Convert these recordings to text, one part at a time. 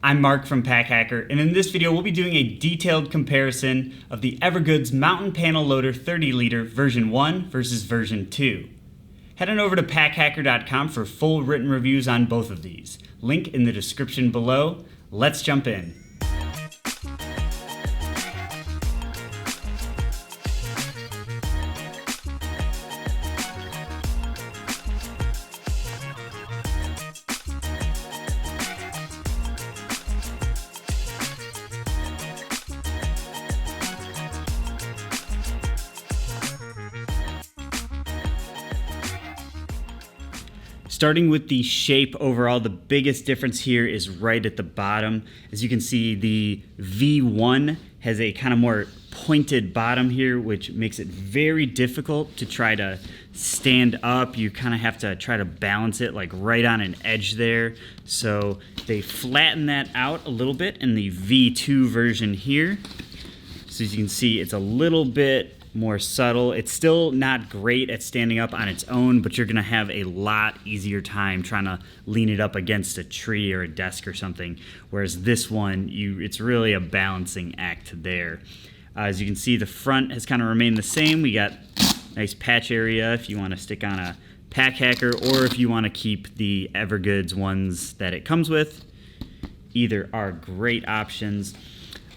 I'm Mark from Pack Hacker, and in this video we'll be doing a detailed comparison of the EVERGOODS Mountain Panel Loader 30 liter version 1 versus version 2. Head on over to packhacker.com for full written reviews on both of these. Link in the description below. Let's jump in. Starting with the shape overall, the biggest difference here is right at the bottom. As you can see, the V1 has a kind of more pointed bottom here, which makes it very difficult to try to stand up. You kind of have to try to balance it like right on an edge there. So they flatten that out a little bit in the V2 version here. So as you can see, it's a little bit more subtle. It's still not great at standing up on its own, but you're gonna have a lot easier time trying to lean it up against a tree or a desk or something. Whereas this one, it's really a balancing act there. As you can see, the front has kind of remained the same. We got nice patch area if you want to stick on a Pack Hacker, or if you want to keep the EVERGOODS ones that it comes with. Either are great options.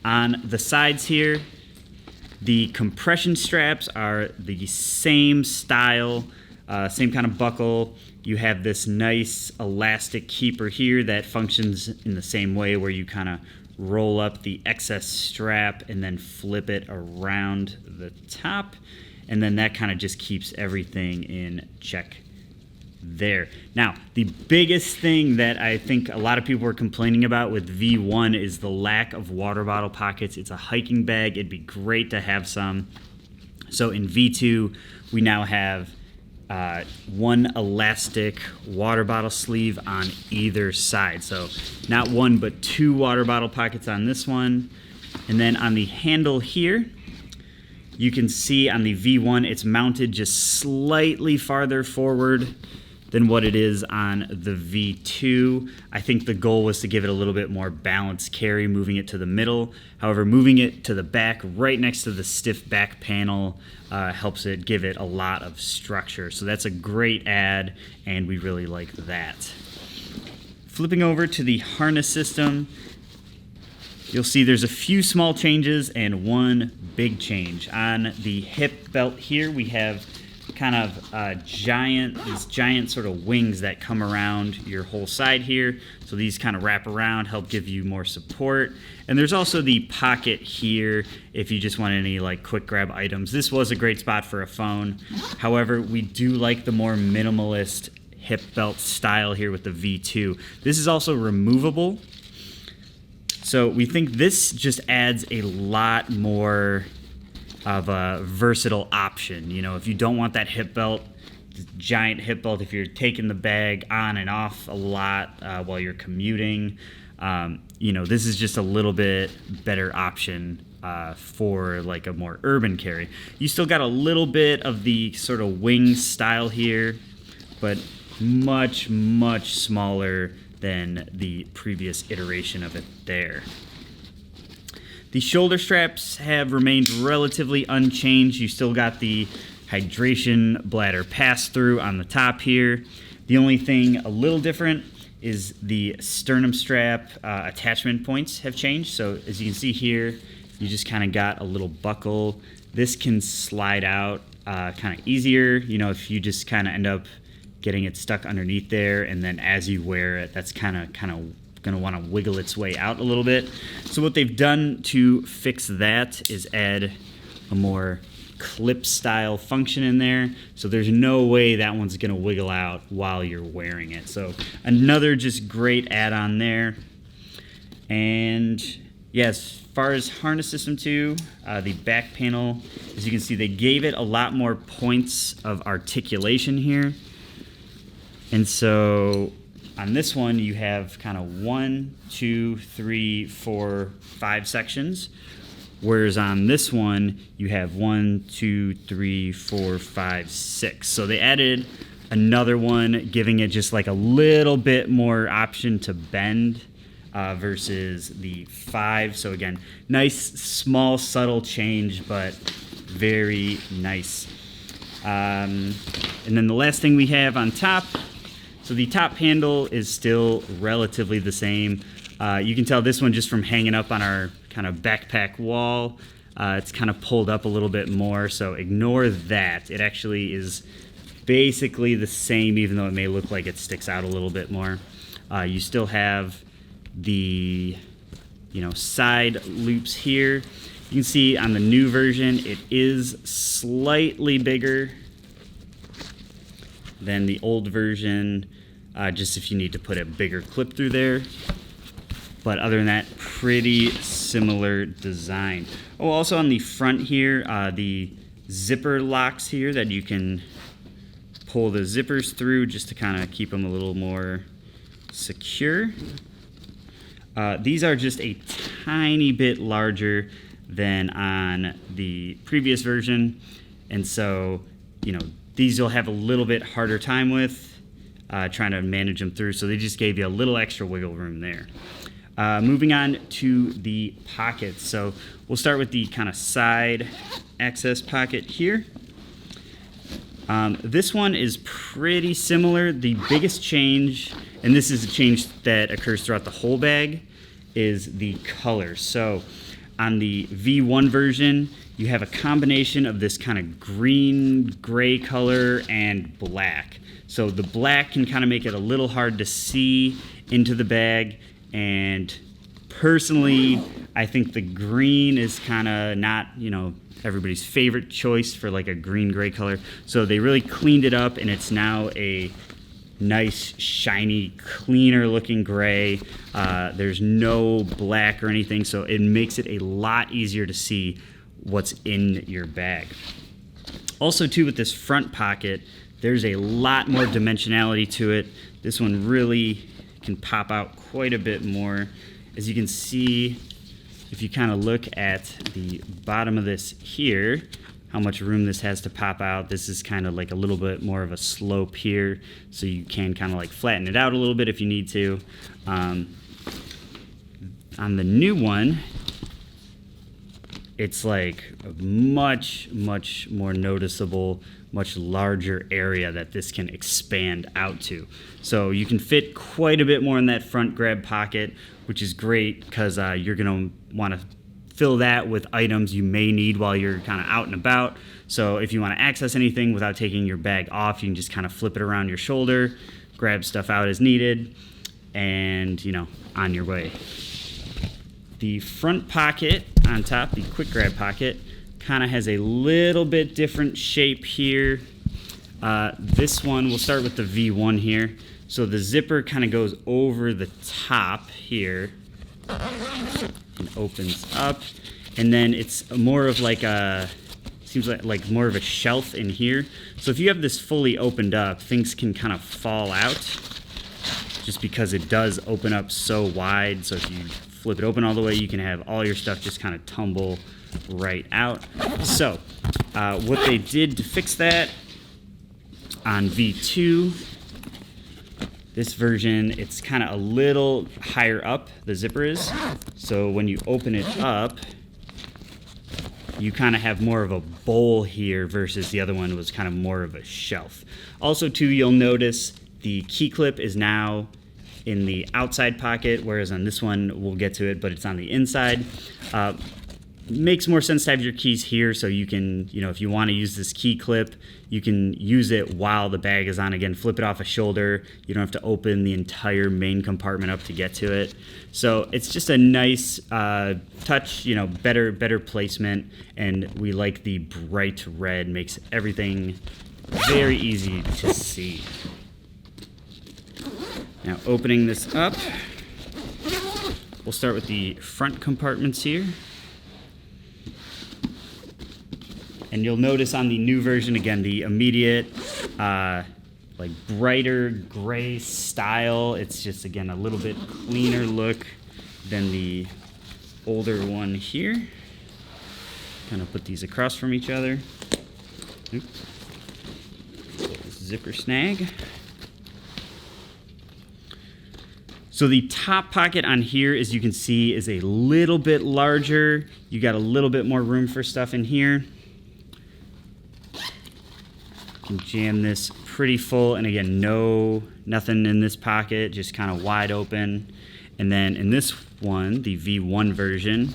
On the sides here, the compression straps are the same style, same kind of buckle. You have this nice elastic keeper here that functions in the same way, where you kind of roll up the excess strap and then flip it around the top, and then that kind of just keeps everything in check there. Now, the biggest thing that I think a lot of people are complaining about with V1 is the lack of water bottle pockets. It's a hiking bag. It'd be great to have some. So in V2, we now have one elastic water bottle sleeve on either side. So not one, but two water bottle pockets on this one. And then on the handle here, you can see on the V1, it's mounted just slightly farther forward than what it is on the V2. I think the goal was to give it a little bit more balanced carry, moving it to the middle. However, moving it to the back, right next to the stiff back panel, helps it give it a lot of structure. So that's a great add, and we really like that. Flipping over to the harness system, you'll see there's a few small changes and one big change. On the hip belt here, we have kind of these giant sort of wings that come around your whole side here. So these kind of wrap around, help give you more support. And there's also the pocket here if you just want any like quick grab items. This was a great spot for a phone. However, we do like the more minimalist hip belt style here with the V2. This is also removable. So we think this just adds a lot more of a versatile option. You know, if you don't want that hip belt, giant hip belt, if you're taking the bag on and off a lot while you're commuting, you know, this is just a little bit better option for like a more urban carry. You still got a little bit of the sort of wing style here, but much, much smaller than the previous iteration of it there. The shoulder straps have remained relatively unchanged. You still got the hydration bladder pass-through on the top here. The only thing a little different is the sternum strap attachment points have changed. So as you can see here, you just kind of got a little buckle. This can slide out kind of easier, you know, if you just kind of end up getting it stuck underneath there, and then as you wear it, that's kind of going to want to wiggle its way out a little bit. So what they've done to fix that is add a more clip style function in there, so there's no way that one's going to wiggle out while you're wearing it. So another just great add-on there. And yeah, as far as harness system 2, the back panel, as you can see, they gave it a lot more points of articulation here. And so on this one, you have kind of 1, 2, 3, 4, 5 sections. Whereas on this one, you have 1, 2, 3, 4, 5, 6. So they added another one, giving it just like a little bit more option to bend versus the 5. So again, nice, small, subtle change, but very nice. And then the last thing we have on top, so the top handle is still relatively the same. You can tell this one just from hanging up on our kind of backpack wall. It's kind of pulled up a little bit more, so ignore that. It actually is basically the same, even though it may look like it sticks out a little bit more. You still have the side loops here. You can see on the new version it is slightly bigger than the old version, just if you need to put a bigger clip through there. But other than that, pretty similar design. Oh, also on the front here, the zipper locks here that you can pull the zippers through just to kind of keep them a little more secure. These are just a tiny bit larger than on the previous version, and so these you'll have a little bit harder time with trying to manage them through, so they just gave you a little extra wiggle room there. Moving on to the pockets, so we'll start with the kind of side access pocket here. This one is pretty similar. The biggest change, and this is a change that occurs throughout the whole bag, is the color. So on the V1 version, you have a combination of this kind of green, gray color and black. So the black can kind of make it a little hard to see into the bag, and personally, I think the green is kind of not, everybody's favorite choice for like a green-gray color. So they really cleaned it up, and it's now a nice, shiny, cleaner-looking gray. There's no black or anything, so it makes it a lot easier to see what's in your bag. Also, too, with this front pocket, there's a lot more dimensionality to it. This one really can pop out quite a bit more. As you can see, if you kind of look at the bottom of this here, how much room this has to pop out. This is kind of like a little bit more of a slope here, so you can kind of like flatten it out a little bit if you need to. On the new one, it's like a much more noticeable, much larger area that this can expand out to. So you can fit quite a bit more in that front grab pocket, which is great because you're going to want to fill that with items you may need while you're kind of out and about. So if you want to access anything without taking your bag off, you can just kind of flip it around your shoulder, grab stuff out as needed, and on your way. The front pocket on top, the quick grab pocket, kind of has a little bit different shape here. This one, we'll start with the V1 here. So the zipper kind of goes over the top here and opens up, and then it's more of like a, seems like more of a shelf in here. So if you have this fully opened up, things can kind of fall out just because it does open up so wide. So if you flip it open all the way, you can have all your stuff just kind of tumble right out. So what they did to fix that on V2, this version, it's kind of a little higher up, the zipper is. So when you open it up, you kind of have more of a bowl here versus the other one was kind of more of a shelf. Also, too, you'll notice the key clip is now in the outside pocket, whereas on this one, we'll get to it, but it's on the inside. Makes more sense to have your keys here, so you can, if you want to use this key clip, you can use it while the bag is on. Again, flip it off a shoulder. You don't have to open the entire main compartment up to get to it. So it's just a nice touch, better placement, and we like the bright red. Makes everything very easy to see. Now, opening this up, we'll start with the front compartments here. And you'll notice on the new version, again, the immediate, like brighter gray style. It's just, again, a little bit cleaner look than the older one here. Kind of put these across from each other. Oops. Zipper snag. So the top pocket on here, as you can see, is a little bit larger. You got a little bit more room for stuff in here. You can jam this pretty full, and again, nothing in this pocket, just kind of wide open. And then in this one, the V1 version,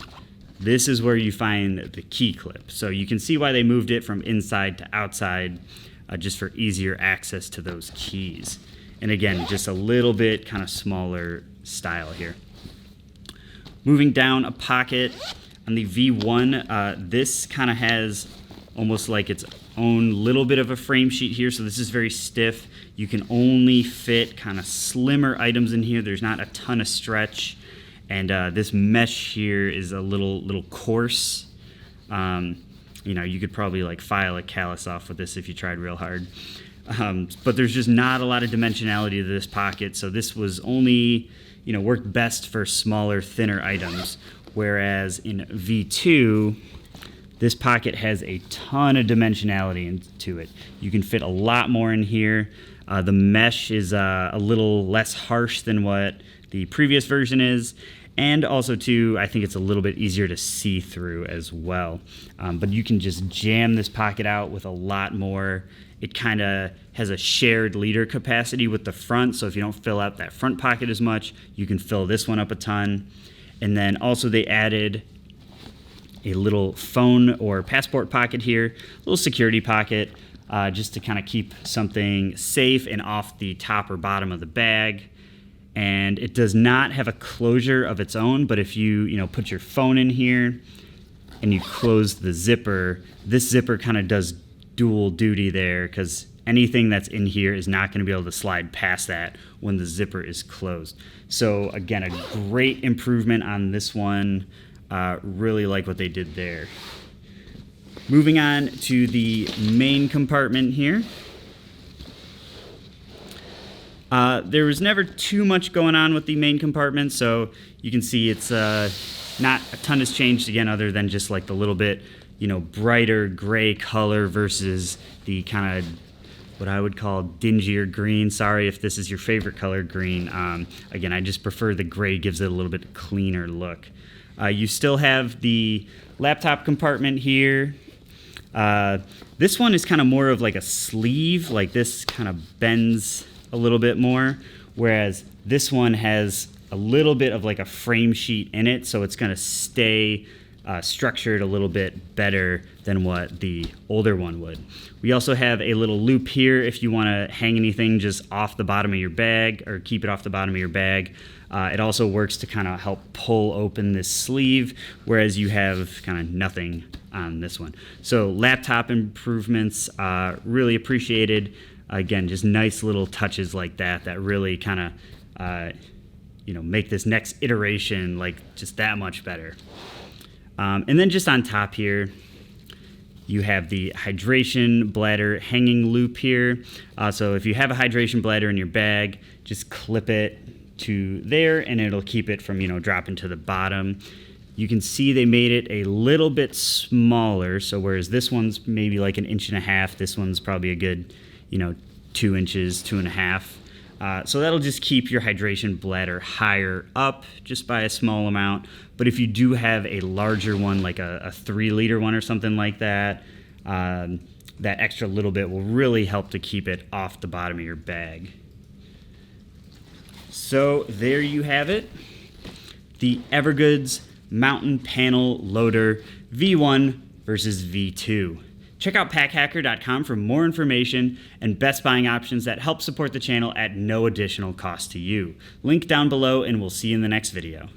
this is where you find the key clip. So you can see why they moved it from inside to outside, just for easier access to those keys. And again, just a little bit kind of smaller style here. Moving down a pocket on the V1, this kind of has almost like its own little bit of a frame sheet here. So this is very stiff. You can only fit kind of slimmer items in here. There's not a ton of stretch. And this mesh here is a little coarse. You know, you could probably like file a callus off with this if you tried real hard. But there's just not a lot of dimensionality to this pocket, so this was only, you know, worked best for smaller, thinner items. Whereas in V2, this pocket has a ton of dimensionality into it. You can fit a lot more in here. The mesh is a little less harsh than what the previous version is. And also, too, I think it's a little bit easier to see through as well. But you can just jam this pocket out with a lot more. It kind of has a shared leader capacity with the front, so if you don't fill out that front pocket as much, you can fill this one up a ton. And then also they added a little phone or passport pocket here, a little security pocket, just to kind of keep something safe and off the top or bottom of the bag. And it does not have a closure of its own, but if you put your phone in here and you close the zipper, this zipper kind of does dual duty there, because anything that's in here is not going to be able to slide past that when the zipper is closed. So again, a great improvement on this one. Really like what they did there. Moving on to the main compartment here. There was never too much going on with the main compartment, so you can see it's not a ton has changed again, other than just like the little bit, brighter gray color versus the kind of what I would call dingier green. Sorry if this is your favorite color, green. Again, I just prefer the gray, gives it a little bit cleaner look. You still have the laptop compartment here. This one is kind of more of like a sleeve, like this kind of bends a little bit more, whereas this one has a little bit of like a frame sheet in it, so it's going to stay structured a little bit better than what the older one would. We also have a little loop here if you want to hang anything just off the bottom of your bag or keep it off the bottom of your bag. It also works to kind of help pull open this sleeve, whereas you have kind of nothing on this one. So laptop improvements, really appreciated. Again, just nice little touches like that really kind of make this next iteration like just that much better. And then just on top here, you have the hydration bladder hanging loop here. So if you have a hydration bladder in your bag, just clip it to there and it'll keep it from, dropping to the bottom. You can see they made it a little bit smaller. So whereas this one's maybe like 1.5 inches, this one's probably a good, 2 inches, 2.5. So that'll just keep your hydration bladder higher up just by a small amount. But if you do have a larger one, like a 3-liter one or something like that, that extra little bit will really help to keep it off the bottom of your bag. So there you have it. The EVERGOODS Mountain Panel Loader V1 versus V2. Check out packhacker.com for more information and best buying options that help support the channel at no additional cost to you. Link down below, and we'll see you in the next video.